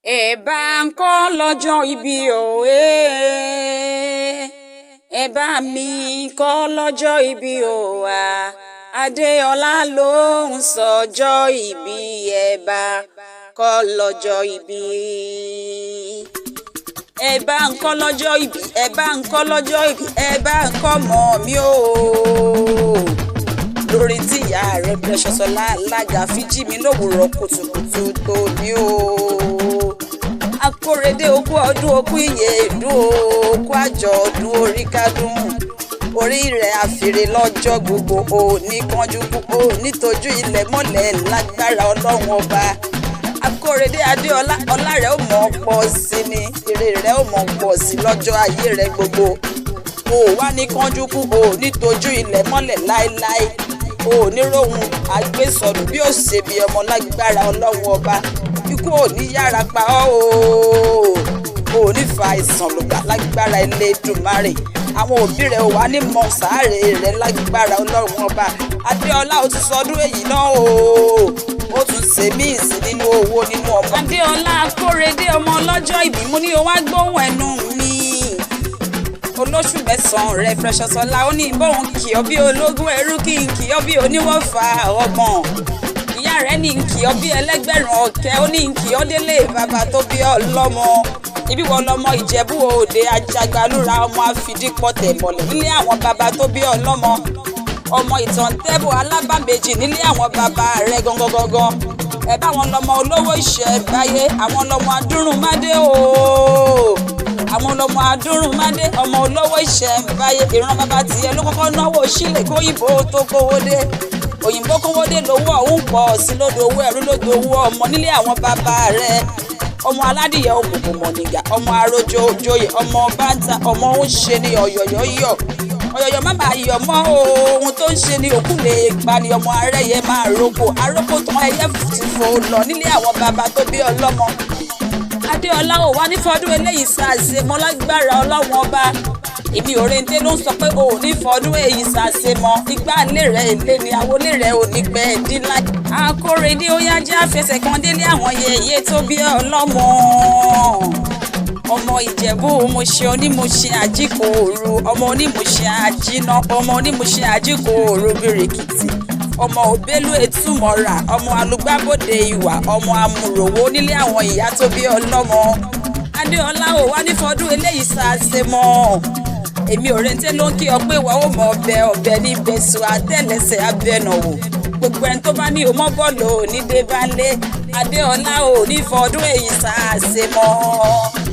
ẹ bá ń kọ́ lọ́jọ́ ìbí o ẹ bá mi kọ́ lọ́jọ́ ìbí o Adéọlá ló ń sọjọ́ ìbí ẹ bá kọ́ lọ́jọ́ ìbí. ẹ bá ń kọ́ lọ́jọ́ ìbí ẹ bá ń kọ́ lọ́jọ́ ìbí ẹ bá ń kọ́ mọ́ mi o lórí tí ìyá rẹ̀ Preciousola alága fi jí mi lówùrọ̀ kùtùkùtù tó ní o. Akórèdé okú ọdún okú ìyèdú okú àjọ̀dún orí kádùn orí rẹ̀ àfìrè lọ́jọ́ gbogbo òní kánjú púpọ̀ nítojú ilẹ̀ mọ́lẹ̀ lágbára ọlọ́run ọba. Akórèdé Adéọlá ọlá rẹ̀ ó mọ̀ pọ̀ sí ni èrè rẹ̀ ó mọ̀ pọ̀ sí lọ́jọ́ ayé rẹ̀ gbogbo. O wá ní kánjú púpọ̀ nítojú ilẹ̀ mọ́lẹ̀ láéláé o ní rohun àgbésọ̀nù bí ó ṣe bí ọmọ lágbára ọlọ́run ọba. Ikú ò ní yára pa ọ́ o ò ní fa àìsàn lògbà lágbára Elédùmarè. Àwọn òbí rẹ̀ ò wá ní mọ sàárè rẹ̀ lágbára ọlọ́run ọba. Adéọlá ó ti sọdún èyí náà ó tún ṣe míì sí nínú owó nínú ọmọ. Adéọlá Akórèdé ọmọ ọlọ́jọ́ ìbí mo ní o wá gbóhùn ẹnu mi. Olóṣù mẹ́sàn-án rẹ̀ Preciousola ó ní bóun kì ọ́ bí ológun ẹrú kí n kì ọ́ bí oníwọ̀fà ọgbọ̀n. Ìyá rẹ̀ ní n kì ọ́ bí ẹlẹ́gbẹ̀rún ọ̀kẹ́ ó ní n kì ọ́ délé bàbá tó bí ọ lọ́mọ. Ibi wọ́n lọ́mọ Ìjẹ̀bú Òde ajagbalura ọmọ àfìdípọ̀tẹ̀ mọ̀lẹ̀ nílé àwọn bàbá tó bí ọ lọ́mọ. Ọmọ Ìtàntẹ́bù alábàmbèjì nílé àwọn bàbá rẹ̀ gangan. Ẹ bá wọn lọ́mọ olówó ìṣẹ̀báyé àwọn lọ́mọ adúrúnmádé àwọn lọ́mọ adúrúnmádé ọmọ olówó ìṣẹ̀báyé ìran bàbá tiẹ̀ ló kọ́kọ́ náwó sílẹ̀ kóyìnbó tó kówó dé. Òyìnbó kówó dé lówó ọ̀hún pọ̀ sí lódò owó ẹ̀rú lódò owó ọmọ nílé àwọn bàbá rẹ̀. Ọmọ aládìyẹ òkùnkùn mọ̀nìgà ọmọ arójó òjòyè ọmọ báńtà ọmọ ó ń ṣe ní ọ̀yọ̀yọ̀ ọ̀yọ̀yọ̀ má máa yọ̀ mọ́ ohun tó ń ṣe ní òkú lè pa ni ọmọ arẹ́yẹ máa roko arókò tán ẹyẹ ti fò lọ nílé àwọn bàbá tó bí ọlọ́mọ. Adéọlá ò wá ní fọdún eléyìí ṣàṣemọ́ lágbára ọlọ́run ọba. Èmi Orente'Classic ló ń sọ pé o ò ní fọdún èyí ṣàṣemọ́ igbá ilé rẹ̀ èlé ni àwọlé rẹ̀ ò ní pẹ́ dín láì. Akórèdé ó yá jẹ́ àfẹsẹ̀ kan délé àwọn yẹ̀yẹ́ tó bí ọlọ́mọ. Ọmọ Ìjẹ̀bú Òmùṣin onímùṣin àjíkòòru ọmọ onímùṣin àjíná ọmọ onímùṣin àjíkòòru bìrìkìtì ọmọ òbélú ètùmọ̀ra ọmọ alùgbàbọ̀dé ìwà ọmọ amúròwó nílé àwọn ìyá tó bí ọlọ́mọ. Adéọlá ò wá ní fọdún eléyìí ṣàṣemọ́. Èmi Orente'Classic ló ń kí ọ pé wà ó mọ ọbẹ̀ ní bẹ̀sù àtẹ̀lẹsẹ̀ abẹnàwò gbogbo ẹni tó bá ní o mọ́ bọ́ọ̀lù ò ní dé bá lé. Adéọlá ò ní fọdún èyí ṣàṣemọ́.